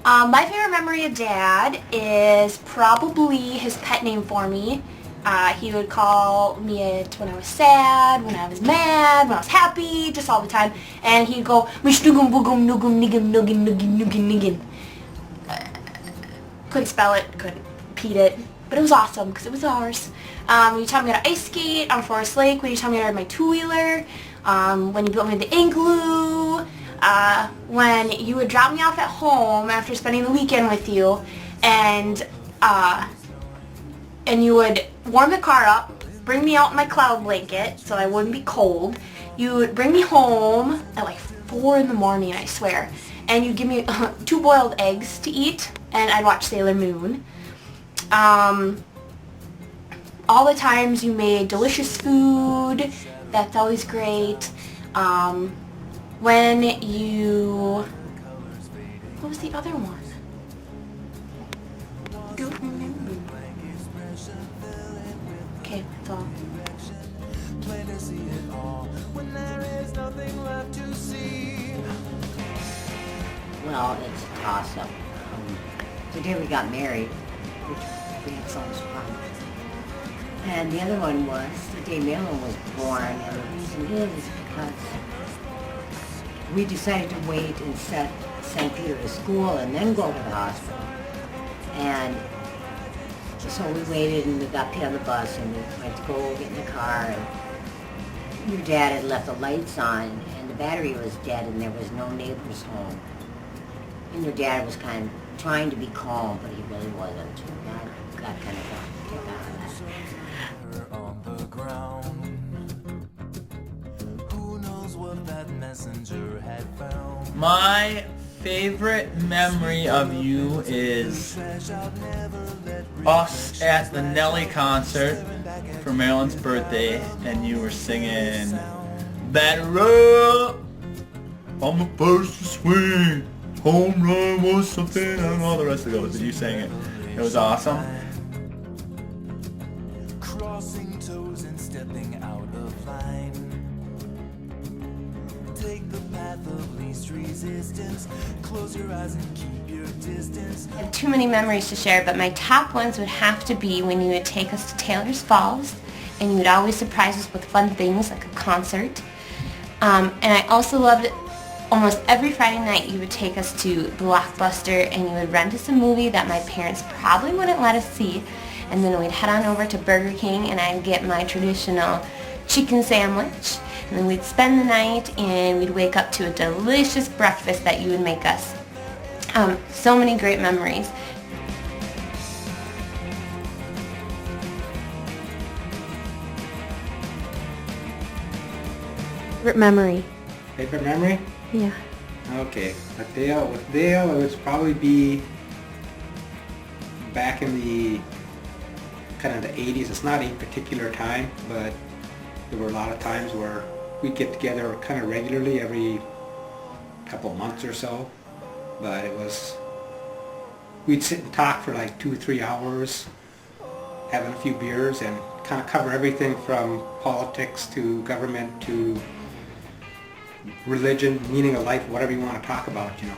My favorite memory of Dad is probably his pet name for me. He would call me it when I was sad, when I was mad, when I was happy, just all the time. And he'd go, "Mishnugum boogum nugum nigum nuggin nuggin nuggin niggin." Couldn't spell it, couldn't repeat it, but it was awesome because it was ours. When you taught me how to ice skate on Forest Lake, when you taught me how to ride my two-wheeler, when you built me the igloo, when you would drop me off at home after spending the weekend with you, and you would warm the car up, bring me out in my cloud blanket so I wouldn't be cold. You would bring me home at like 4 in the morning, I swear, and you'd give me 2 boiled eggs to eat, and I'd watch Sailor Moon. All the times you made delicious food, that's always great. When you... What was the other one? Don't remember. Okay, that's all. Well, it's a toss-up. Today we got married, which we had so much fun. And the other one was the day Malin was born, and the reason is because we decided to wait and send Peter to school and then go to the hospital. And so we waited and we got Pete on the bus and we went to go get in the car, and your dad had left the lights on and the battery was dead and there was no neighbors home. And your dad was kind of trying to be calm, but he really wasn't. I got kind of a kick out of that. On the ground. Who knows what that messenger had found? My favorite memory of you is us at the Nelly concert for Marilyn's birthday, and you were singing "Batter Up, I'm the first to swing, home run was something," and all the rest of it. But you sang it. It was awesome. Crossing toes and stepping out of line. Take the path of least resistance. Close your eyes and keep your distance. I have too many memories to share, but my top ones would have to be when you would take us to Taylor's Falls, and you would always surprise us with fun things like a concert. And I also loved almost every Friday night you would take us to Blockbuster and you would rent us a movie that my parents probably wouldn't let us see, and then we'd head on over to Burger King and I'd get my traditional chicken sandwich, and then we'd spend the night and we'd wake up to a delicious breakfast that you would make us. So many great memories. Favorite memory? Favorite memory? Yeah. Okay, with Dale, it would probably be back in the kind of the 80s. It's not a particular time, but there were a lot of times where we'd get together kind of regularly every couple months or so. But it was, we'd sit and talk for like 2 or 3 hours, having a few beers, and kind of cover everything from politics to government to religion, meaning of life, whatever you want to talk about, you know.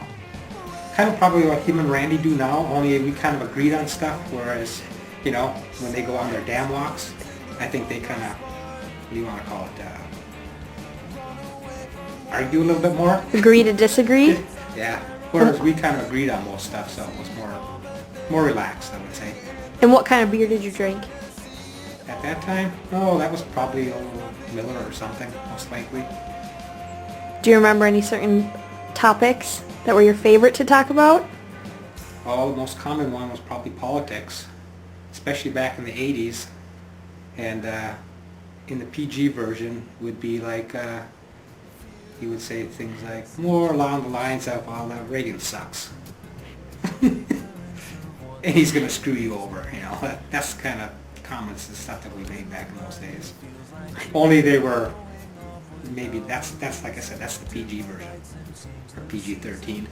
Kind of probably what him and Randy do now, only we kind of agreed on stuff, whereas, you know, when they go on their dam walks, I think they kind of, what do you want to call it, argue a little bit more. Agree to disagree? Yeah, whereas we kind of agreed on most stuff, so it was more relaxed, I would say. And what kind of beer did you drink? At that time, oh, that was probably a Miller or something, most likely. Do you remember any certain topics that were your favorite to talk about? Oh, the most common one was probably politics, especially back in the 80s. And in the PG version would be like, he would say things like, more along the lines of, well, Reagan sucks. And he's going to screw you over, you know. That's kind of comments and stuff that we made back in those days. Only they were, maybe that's like I said, that's the PG version, or PG-13.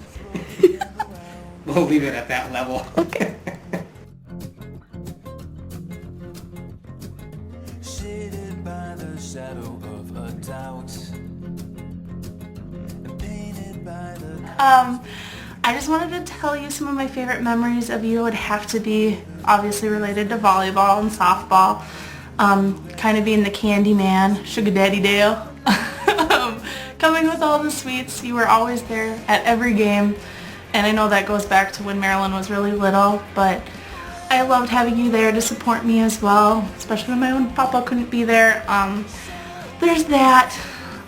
We'll leave it at that level. Okay. Shaded by the shadow of a doubt. And painted by the I just wanted to tell you some of my favorite memories of you would have to be obviously related to volleyball and softball. Kind of being the candy man, Sugar Daddy Dale. Coming with all the sweets, you were always there at every game. And I know that goes back to when Marilyn was really little, but I loved having you there to support me as well, especially when my own papa couldn't be there. There's that.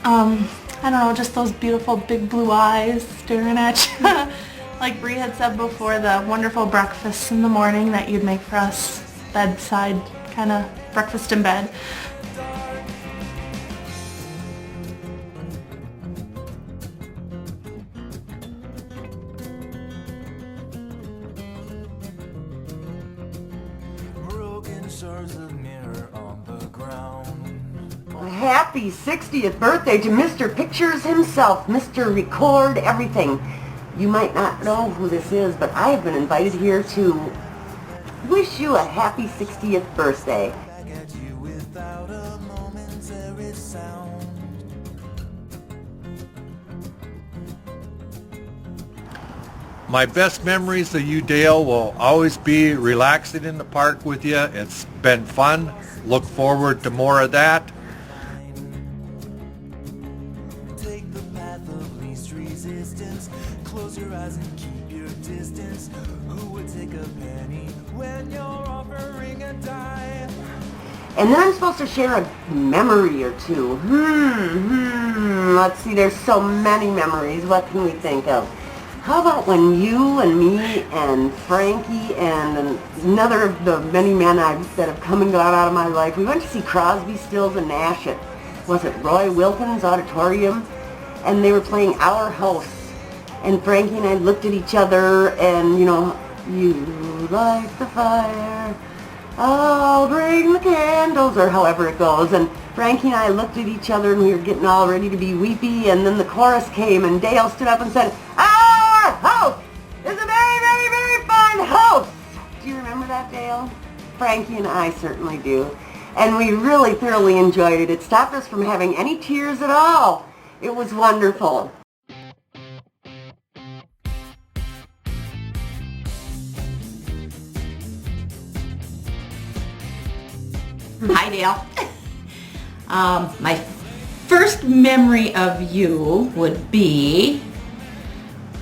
I don't know, just those beautiful big blue eyes staring at you. Like Bree had said before, the wonderful breakfasts in the morning that you'd make for us, bedside kind of breakfast in bed. Broken shards of mirror on the ground. Happy 60th birthday to Mr. Pictures himself, Mr. Record Everything. You might not know who this is, but I have been invited here to wish you a happy 60th birthday. Back at you without a momentary sound. My best memories of you, Dale, will always be relaxing in the park with you. It's been fun. Look forward to more of that. Take the path of least resistance. Close your eyes and keep your distance. Who would take a penny when you're offering a dime? And then I'm supposed to share a memory or two. Let's see, there's so many memories. What can we think of? How about when you and me and Frankie and another of the many men that have come and gone out of my life, we went to see Crosby, Stills, and Nash at, was it Roy Wilkins Auditorium? And they were playing Our House. And Frankie and I looked at each other and, you know, you light the fire, I'll bring the candles, or however it goes. And Frankie and I looked at each other and we were getting all ready to be weepy, and then the chorus came and Dale stood up and said, "Our house is a very, very, very fine house." Do you remember that, Dale? Frankie and I certainly do. And we really thoroughly enjoyed it. It stopped us from having any tears at all. It was wonderful. Hi, Dale. My first memory of you would be,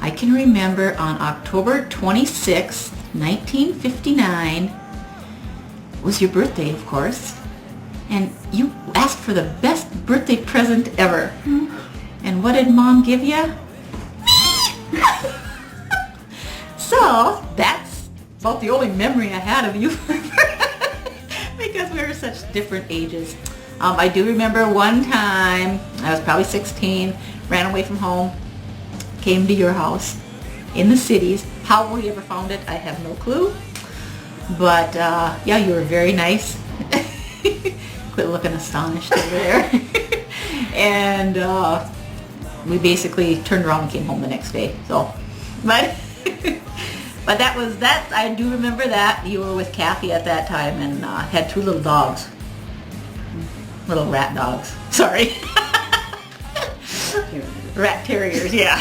I can remember on October 26th, 1959, was your birthday, of course, and you asked for the best birthday present ever. And what did Mom give you? So, that's about the only memory I had of you. Because we were such different ages. I do remember one time, I was probably 16, ran away from home, came to your house in the cities. How we ever found it, I have no clue. But yeah, you were very nice. Quit looking astonished over there. And we basically turned around and came home the next day. So, but that was that. I do remember that you were with Kathy at that time and had two little dogs, little rat dogs. Sorry, rat terriers. Yeah.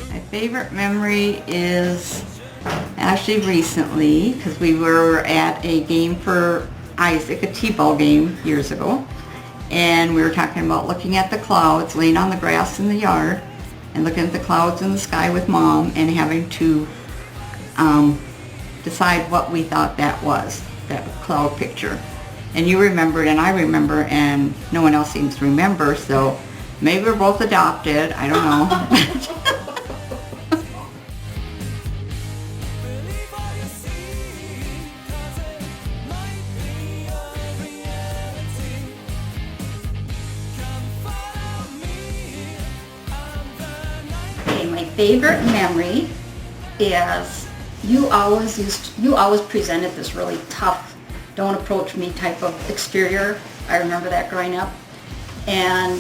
My favorite memory is actually recently, because we were at a game for Isaac, a t-ball game years ago, and we were talking about looking at the clouds, laying on the grass in the yard and looking at the clouds in the sky with Mom and having to decide what we thought that was, that cloud picture. And you remembered and I remember and no one else seems to remember, so maybe we're both adopted, I don't know. My favorite memory is you always presented this really tough, don't approach me type of exterior. I remember that growing up. And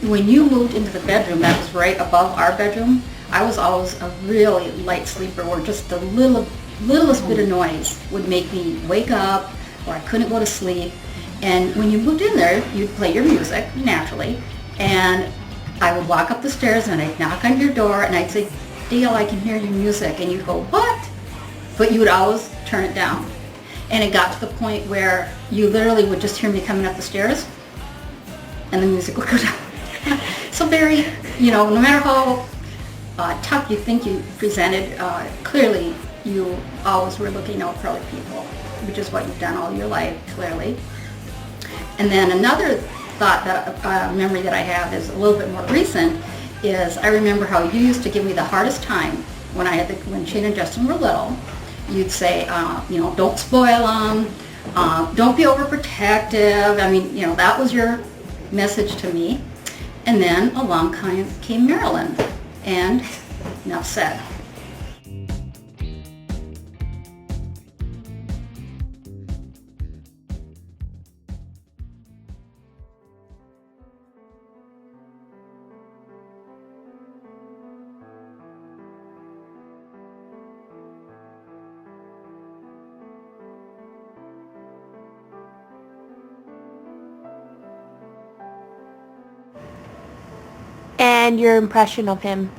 when you moved into the bedroom that was right above our bedroom, I was always a really light sleeper, or just a little littlest bit of noise would make me wake up, or I couldn't go to sleep. And when you moved in there, you'd play your music, naturally, and I would walk up the stairs and I'd knock on your door and I'd say, Dale, I can hear your music. And you'd go, what? But you would always turn it down. And it got to the point where you literally would just hear me coming up the stairs and the music would go down. So very, no matter how tough you think you presented, clearly you always were looking out for other people, which is what you've done all your life, clearly. And then another memory that I have is a little bit more recent, is I remember how you used to give me the hardest time when Shane and Justin were little. You'd say, don't spoil them, don't be overprotective. I mean, that was your message to me. And then along came Marilyn, and enough said. And your impression of him?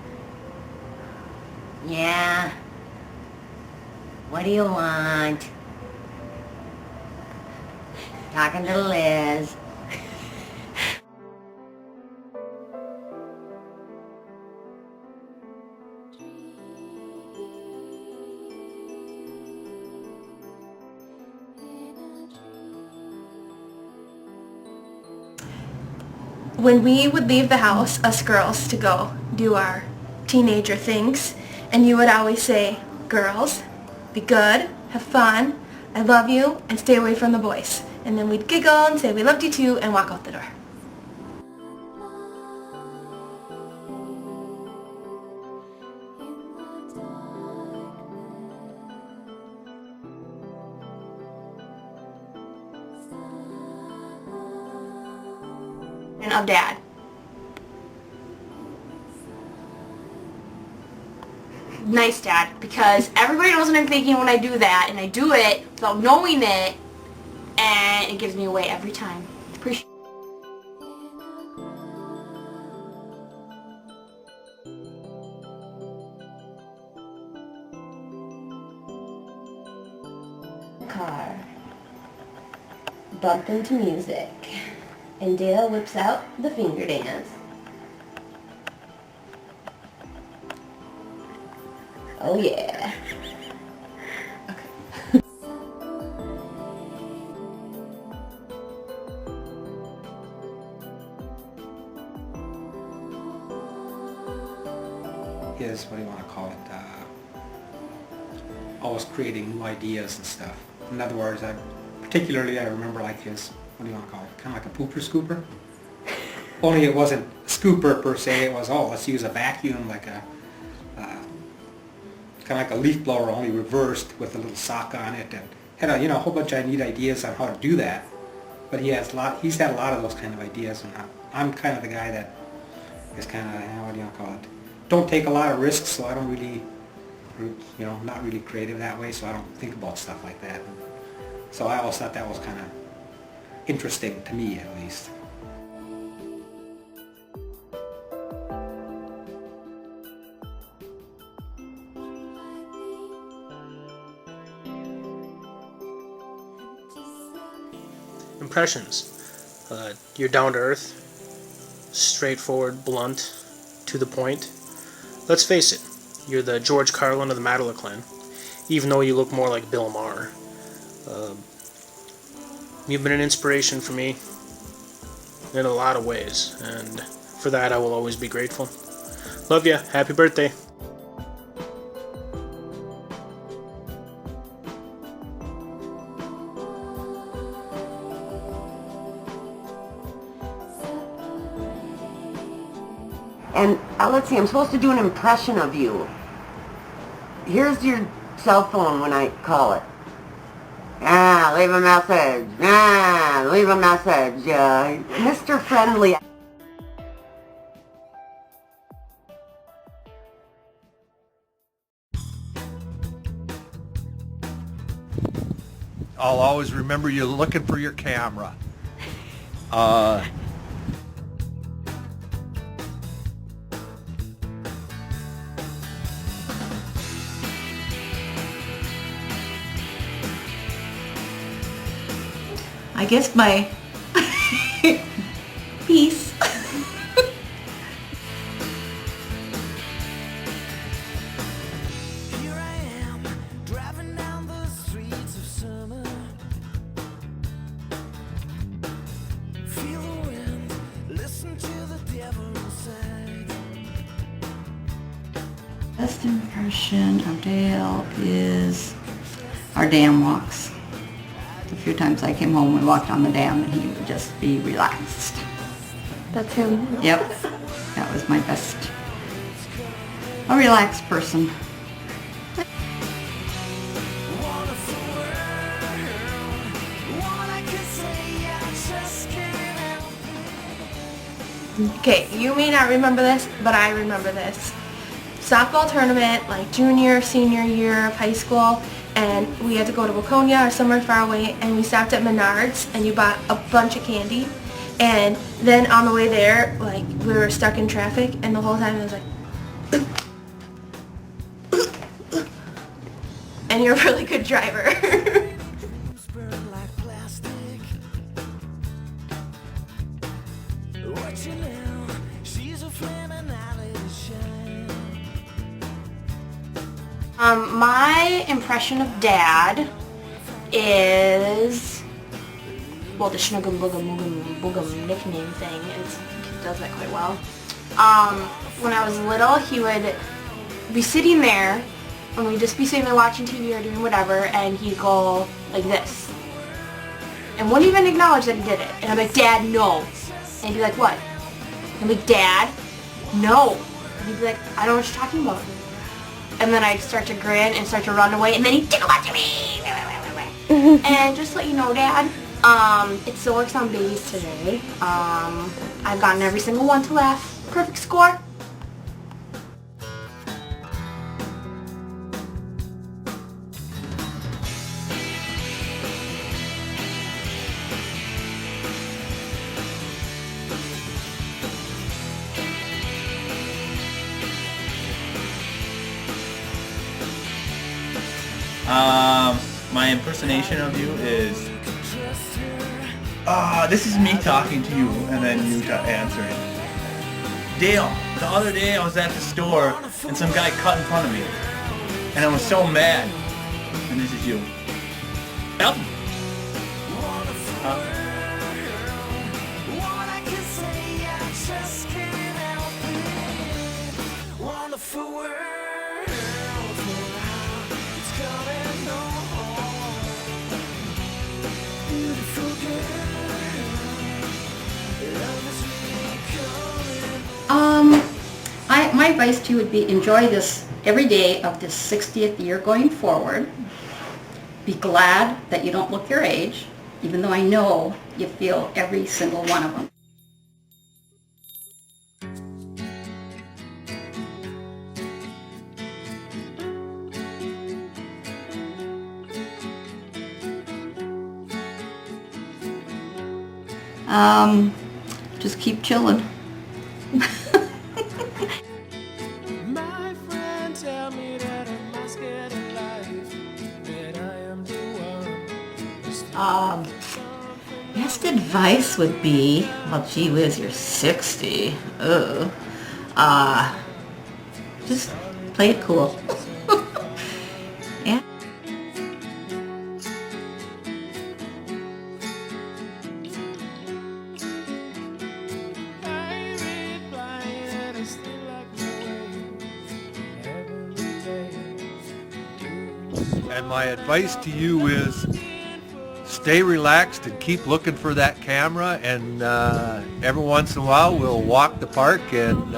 Yeah. What do you want? Talking to Liz. When we would leave the house, us girls, to go do our teenager things, and you would always say, girls, be good, have fun, I love you, and stay away from the boys. And then we'd giggle and say we loved you too and walk out the door. And of Dad. Nice dad, because everybody knows what I'm thinking when I do that, and I do it without knowing it, and it gives me away every time. Appreciate car. Bump into music. And Dale whips out the finger dance. Oh yeah. Okay. Is, what do you want to call it, always creating new ideas and stuff. In other words, I remember like his, what do you want to call it, kind of like a pooper scooper. Only it wasn't a scooper per se, it was, let's use a vacuum, like a kind of like a leaf blower, only reversed with a little sock on it, and had a whole bunch of neat ideas on how to do that. But he's had a lot of those kind of ideas, and I'm kind of the guy that is kind of, what do you want to call it, don't take a lot of risks, so I don't really, not really creative that way, so I don't think about stuff like that. So I always thought that was kind of interesting to me, at least. Impressions. You're down to earth, straightforward, blunt, to the point. Let's face it, you're the George Carlin of the Madeline clan, even though you look more like Bill Maher. You've been an inspiration for me in a lot of ways, and for that I will always be grateful. Love ya. Happy birthday. And let's see, I'm supposed to do an impression of you. Here's your cell phone when I call it. Leave a message. Leave a message. Mr. Friendly. I'll always remember you looking for your camera. I guess my peace. Here I am, driving down the streets of summer. Feel the wind, listen to the devil inside. Best impression of Dale is our dam walks. A few times I came home and walked on the dam and he would just be relaxed. That's him. Yep, that was my best. A relaxed person. Wonderful world, what I could say, I just can't help it. Okay, you may not remember this, but I remember this. Softball tournament, like junior, senior year of high school, and we had to go to Waconia or somewhere far away, and we stopped at Menards, and you bought a bunch of candy, and then on the way there, like, we were stuck in traffic, and the whole time it was like, and you're a really good driver. Burn like plastic. Watch you now, she's a flame and I let it shine. My impression of Dad is, well, the Schnuggum Boogum Boogum Boogum nickname thing is, he does that quite well. When I was little, he would be sitting there, and we'd just be sitting there watching TV or doing whatever, and he'd go like this. And wouldn't even acknowledge that he did it. And I'd be like, Dad, no. And he'd be like, what? And I'd be like, Dad, no. And he'd be like, I don't know what you're talking about. And then I'd start to grin and start to run away, and then he'd tickle at me. And just to let you know, Dad, it still works on babies today. I've gotten every single one to laugh. Perfect score. My impersonation of you is, this is me talking to you, and then you answering. Dale, the other day I was at the store, and some guy cut in front of me, and I was so mad. And this is you. Help me. What I can say, I just can't help it. Wonderful world, it's coming home. Beautiful girl, love is really coming. My advice to you would be enjoy this every day of this 60th year going forward. Be glad that you don't look your age, even though I know you feel every single one of them. Just keep chilling. My friends tell me that I must get a life, that I am the one. Best advice would be, well, gee whiz, you're 60. Just play it cool. Yeah. I read blind and I still like the way every day. And my advice to you is stay relaxed and keep looking for that camera, and every once in a while we'll walk the park and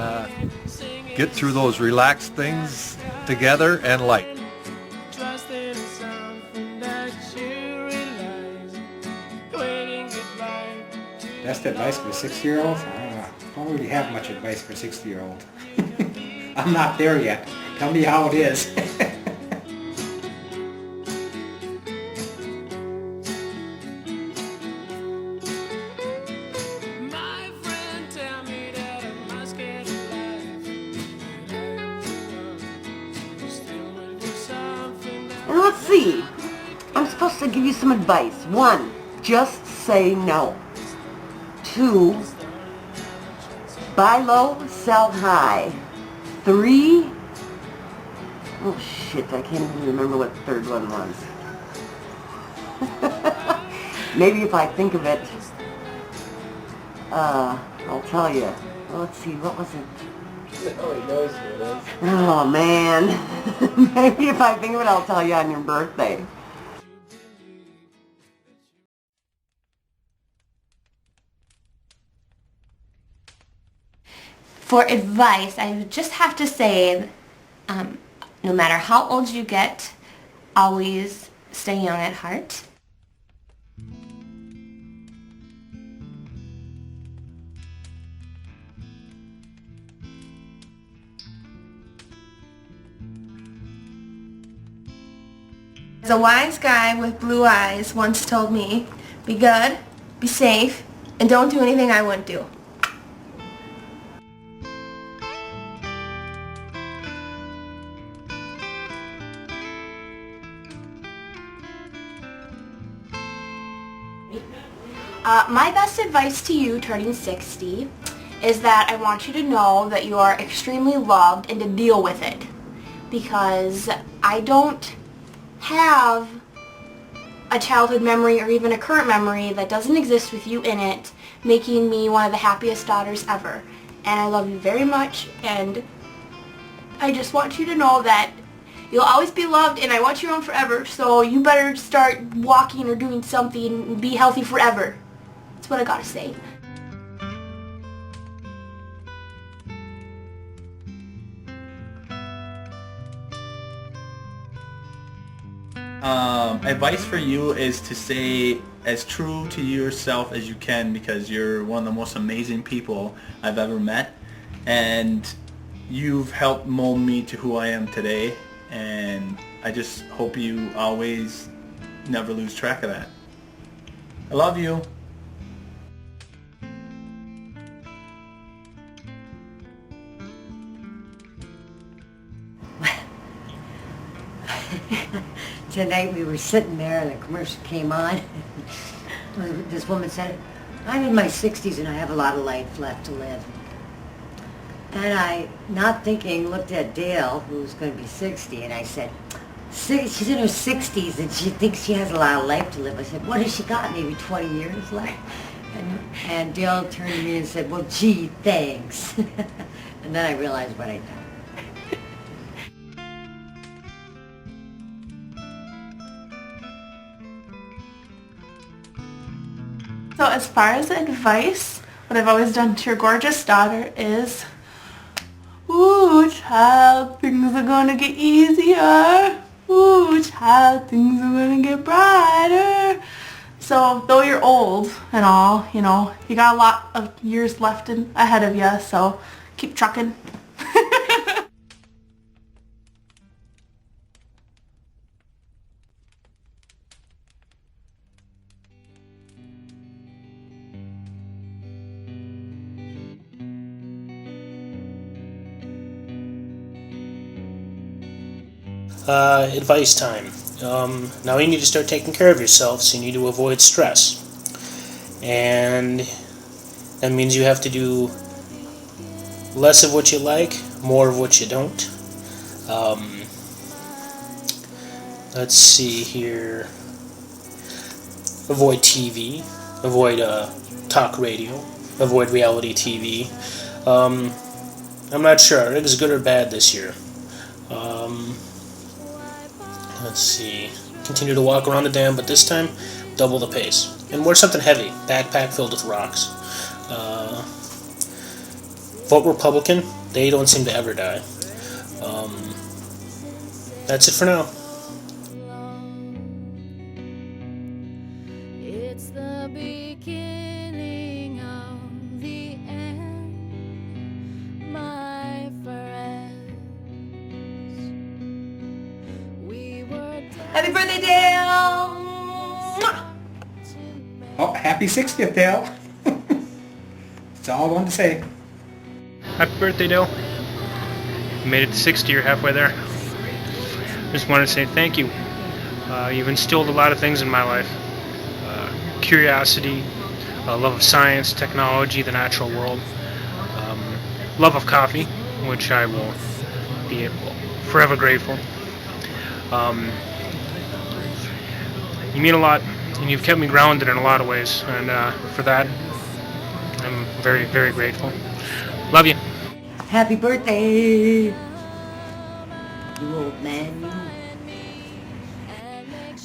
get through those relaxed things together and light. Trust in something that you realize. Waiting goodbye. Best advice for a 60-year-old? I don't really have much advice for a 60-year-old. I'm not there yet. Tell me how it is. see. I'm supposed to give you some advice. 1, just say no. 2, buy low, sell high. 3, oh shit, I can't even remember what the third one was. Maybe if I think of it, I'll tell you. Well, let's see, what was it? Oh, he knows what it is. Oh man. Maybe if I think of it, I'll tell you on your birthday. For advice, I would just have to say, no matter how old you get, always stay young at heart. As a wise guy with blue eyes once told me, be good, be safe, and don't do anything I wouldn't do. My best advice to you turning 60 is that I want you to know that you are extremely loved and to deal with it. Because I don't have a childhood memory or even a current memory that doesn't exist with you in it, making me one of the happiest daughters ever. And I love you very much, and I just want you to know that you'll always be loved, and I want you around forever, so you better start walking or doing something and be healthy forever. That's what I gotta say. Advice for you is to stay as true to yourself as you can, because you're one of the most amazing people I've ever met, and you've helped mold me to who I am today, and I just hope you always never lose track of that. I love you. Tonight we were sitting there and the commercial came on. This woman said, I'm in my 60s and I have a lot of life left to live. And I, not thinking, looked at Dale, who's going to be 60, and I said, she's in her 60s and she thinks she has a lot of life to live. I said, what has she got? Maybe 20 years left? And Dale turned to me and said, well, gee, thanks. And then I realized what I'd done. So as far as advice, what I've always done to your gorgeous daughter is, ooh, child, things are gonna get easier. Ooh, child, things are gonna get brighter. So though you're old and all, you know, you got a lot of years left ahead of you, so keep trucking. Advice time. Now you need to start taking care of yourself, so you need to avoid stress. And that means you have to do less of what you like, more of what you don't. Let's see here. Avoid TV. Avoid talk radio. Avoid reality TV. I'm not sure. It was good or bad this year. Let's see. Continue to walk around the dam, but this time, double the pace. And wear something heavy. Backpack filled with rocks. Vote Republican. They don't seem to ever die. That's it for now. It's the beginning of the end, my friends. We were Happy birthday, Dale! Oh, happy 60th, Dale. That's all I wanted to say. Happy birthday, Dale. You made it to 60. You're halfway there. Just wanted to say thank you. You've instilled a lot of things in my life. Curiosity, love of science, technology, the natural world, love of coffee, which I will be forever grateful. You mean a lot, and you've kept me grounded in a lot of ways, and for that, I'm very, very grateful. Love you. Happy birthday! You old man, you.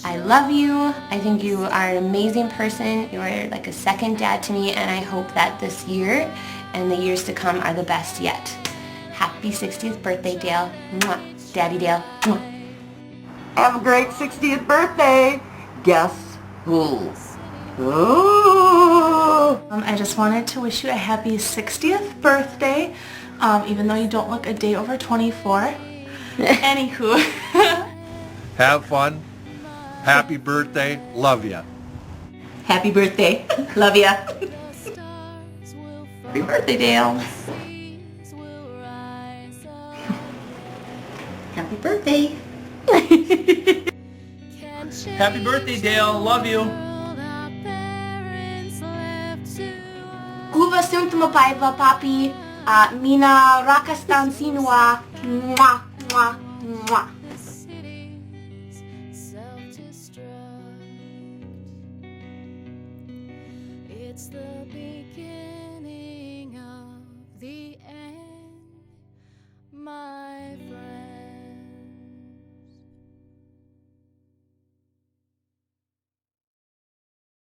I love you. I think you are an amazing person. You are like a second dad to me, and I hope that this year and the years to come are the best yet. Happy 60th birthday, Dale. Mwah. Daddy Dale. Mwah. Have a great 60th birthday. Guess who? Oh. I just wanted to wish you a happy 60th birthday, even though you don't look a day over 24. Anywho. Have fun. Happy birthday. Love ya. Happy birthday. Love ya. Happy birthday, Dale. Happy birthday. Happy birthday, Dale. Love you. Kuva sunt mapaiva papi. Mina rakastan sinua. Mwah, mwah, mwah. It's the beginning.